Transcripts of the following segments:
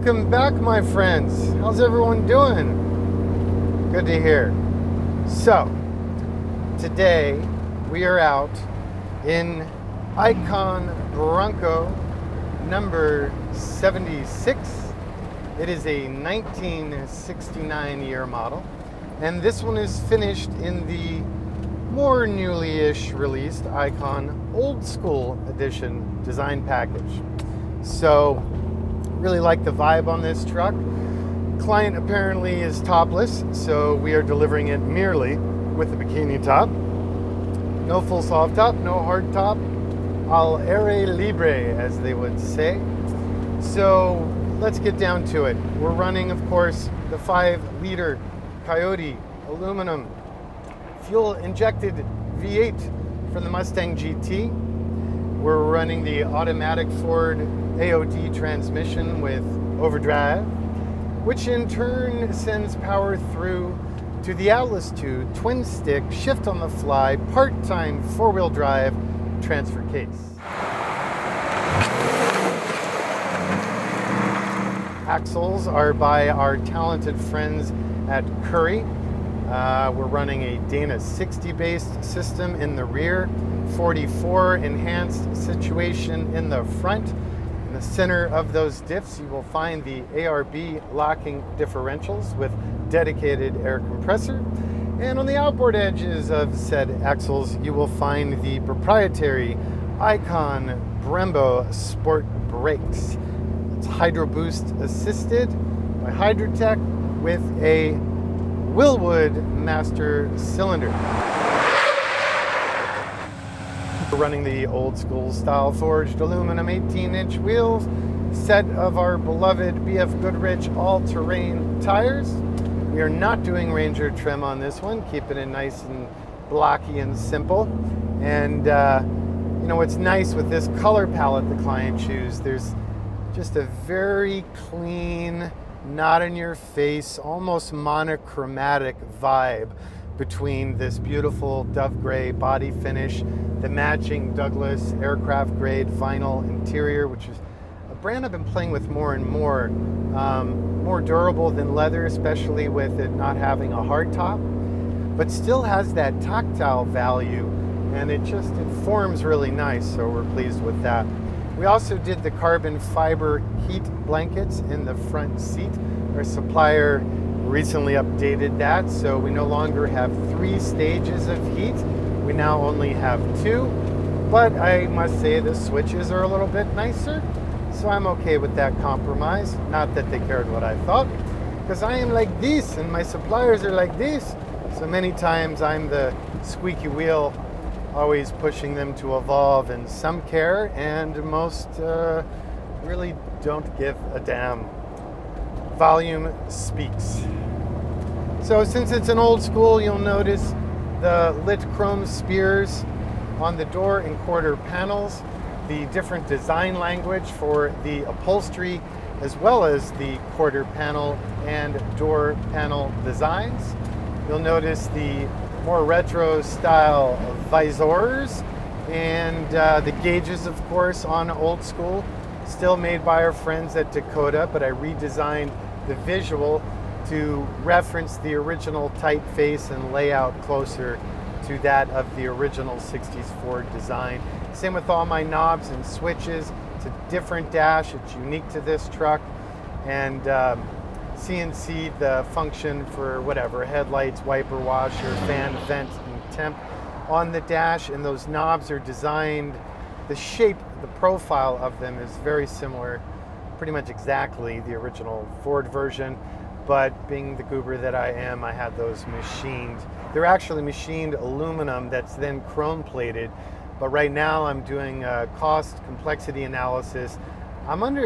Welcome back, my friends. How's everyone doing? Good to hear. So, today we are out in Icon Bronco number 76. It is a 1969 year model, and this one is finished in the more newly-ish released Icon Old School Edition design package. So, really like the vibe on this truck. Client apparently is topless, so we are delivering it merely with the bikini top. No full soft top, no hard top. Al aire libre, as they would say. So let's get down to it. We're running, of course, the 5-liter Coyote aluminum fuel-injected V8 from the Mustang GT. We're running the automatic Ford AOD transmission with overdrive, which in turn sends power through to the Atlas 2 twin-stick, shift-on-the-fly, part-time four-wheel drive transfer case. Axles are by our talented friends at Curry. We're running a Dana 60-based system in the rear, 44 enhanced situation in the front. In the center of those diffs, you will find the ARB locking differentials with dedicated air compressor. And on the outboard edges of said axles, you will find the proprietary Icon Brembo Sport Brakes. It's Hydro Boost assisted by Hydrotech with a Willwood master cylinder. We're running the old school style forged aluminum 18-inch wheels, set of our beloved BF Goodrich all-terrain tires. We are not doing Ranger trim on this one, keeping it nice and blocky and simple. And you know what's nice with this color palette the client chose, there's just a very clean, not in your face, almost monochromatic vibe between this beautiful dove gray body finish, the matching Douglas aircraft grade vinyl interior, which is a brand I've been playing with more and more. More durable than leather, especially with it not having a hard top, but still has that tactile value, and it forms really nice, so we're pleased with that. We also did the carbon fiber heat blankets in the front seat. Our supplier recently updated that, so we no longer have 3 stages of heat. We now only have 2, but I must say the switches are a little bit nicer, so I'm okay with that compromise. Not that they cared what I thought, because I am like this and my suppliers are like this. So many times I'm the squeaky wheel, always pushing them to evolve, and some care and most really don't give a damn. Volume speaks. So since it's an old school, you'll notice the lit chrome spears on the door and quarter panels, the different design language for the upholstery, as well as the quarter panel and door panel designs. You'll notice the more retro style visors and the gauges, of course, on old school, still made by our friends at Dakota, but I redesigned the visual to reference the original typeface and layout closer to that of the original 60s Ford design. Same with all my knobs and switches. It's a different dash, it's unique to this truck, and CNC the function for whatever, headlights, wiper washer, fan, vent, and temp on the dash, and those knobs are designed, the shape, the profile of them is very similar, pretty much exactly the original Ford version, but being the goober that I am, I had those machined. They're actually machined aluminum that's then chrome plated, but right now I'm doing a cost complexity analysis. I'm kind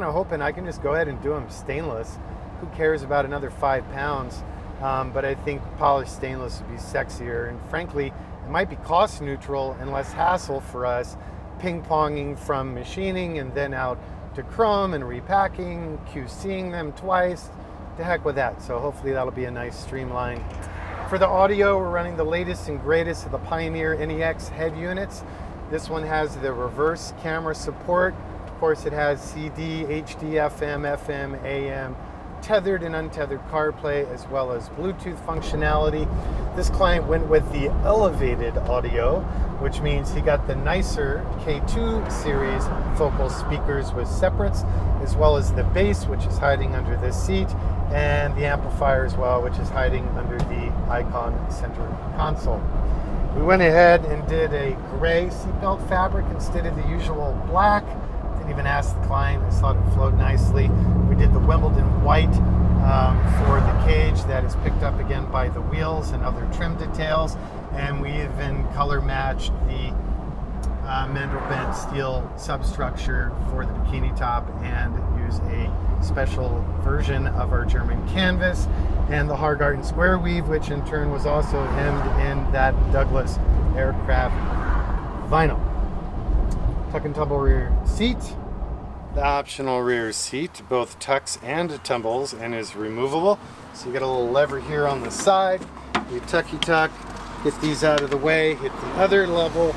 of hoping I can just go ahead and do them stainless. Who cares about another 5 pounds? But I think polished stainless would be sexier, and frankly, it might be cost neutral and less hassle for us, ping-ponging from machining and then out to chrome and repacking, QCing them twice. To heck with that. So hopefully that'll be a nice streamline. For the audio, we're running the latest and greatest of the Pioneer NEX head units. This one has the reverse camera support, course, it has CD, HD, FM, AM, tethered and untethered CarPlay, as well as Bluetooth functionality. This client went with the elevated audio, which means he got the nicer K2 series focal speakers with separates, as well as the bass, which is hiding under this seat, and the amplifier as well, which is hiding under the Icon center console. We went ahead and did a gray seatbelt fabric instead of the usual black. Didn't even ask the client, I just thought it flowed nicely. We did the Wimbledon white for the cage that is picked up again by the wheels and other trim details, and we even color matched the mandrel bent steel substructure for the bikini top and use a special version of our German canvas and the Hargarten square weave, which in turn was also hemmed in that Douglas aircraft vinyl. Tuck and tumble rear seat. The optional rear seat both tucks and tumbles and is removable. So you get a little lever here on the side. You tuck, get these out of the way, hit the other level,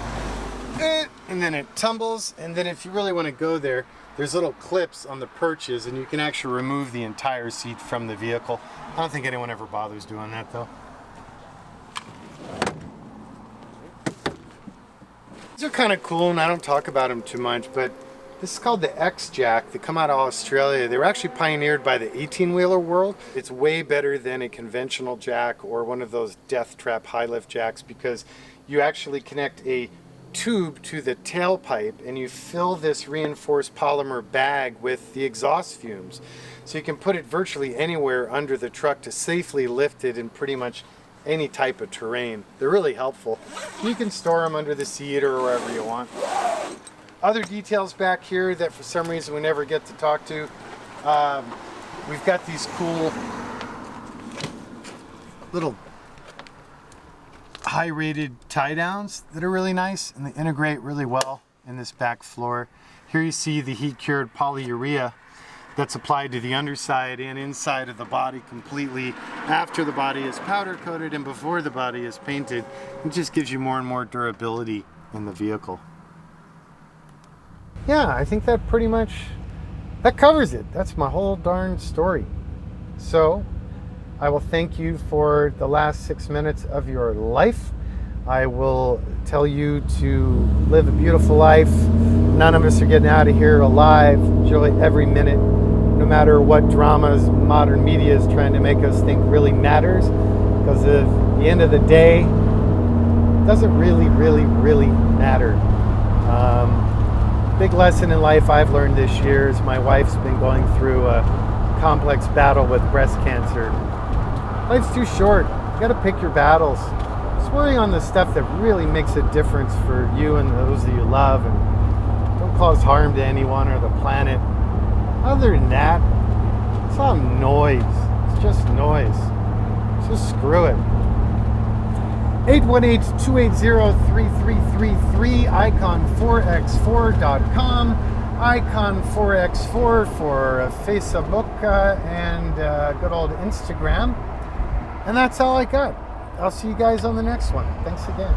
and then it tumbles. And then if you really want to go there, there's little clips on the perches and you can actually remove the entire seat from the vehicle. I don't think anyone ever bothers doing that though. These are kind of cool and I don't talk about them too much, but this is called the X-Jack. They come out of Australia. They were actually pioneered by the 18-wheeler world. It's way better than a conventional jack or one of those death trap high lift jacks because you actually connect a tube to the tailpipe and you fill this reinforced polymer bag with the exhaust fumes. So you can put it virtually anywhere under the truck to safely lift it in pretty much any type of terrain. They're really helpful. You can store them under the seat or wherever you want. Other details back here that for some reason we never get to talk to. We've got these cool little high-rated tie-downs that are really nice and they integrate really well in this back floor. Here you see the heat-cured polyurea that's applied to the underside and inside of the body completely after the body is powder-coated and before the body is painted. It just gives you more and more durability in the vehicle. Yeah, I think that pretty much, that covers it. That's my whole darn story. So, I will thank you for the last 6 minutes of your life. I will tell you to live a beautiful life. None of us are getting out of here alive. Enjoy every minute, no matter what dramas modern media is trying to make us think really matters. Because at the end of the day, it doesn't really matter. Big lesson in life I've learned this year is my wife's been going through a complex battle with breast cancer. Life's too short. You gotta pick your battles. Just worry on the stuff that really makes a difference for you and those that you love, and don't cause harm to anyone or the planet. Other than that, it's all noise. It's just noise. So screw it. 818-280-3333, icon4x4.com, icon4x4 for Facebook and good old Instagram. And that's all I got. I'll see you guys on the next one. Thanks again.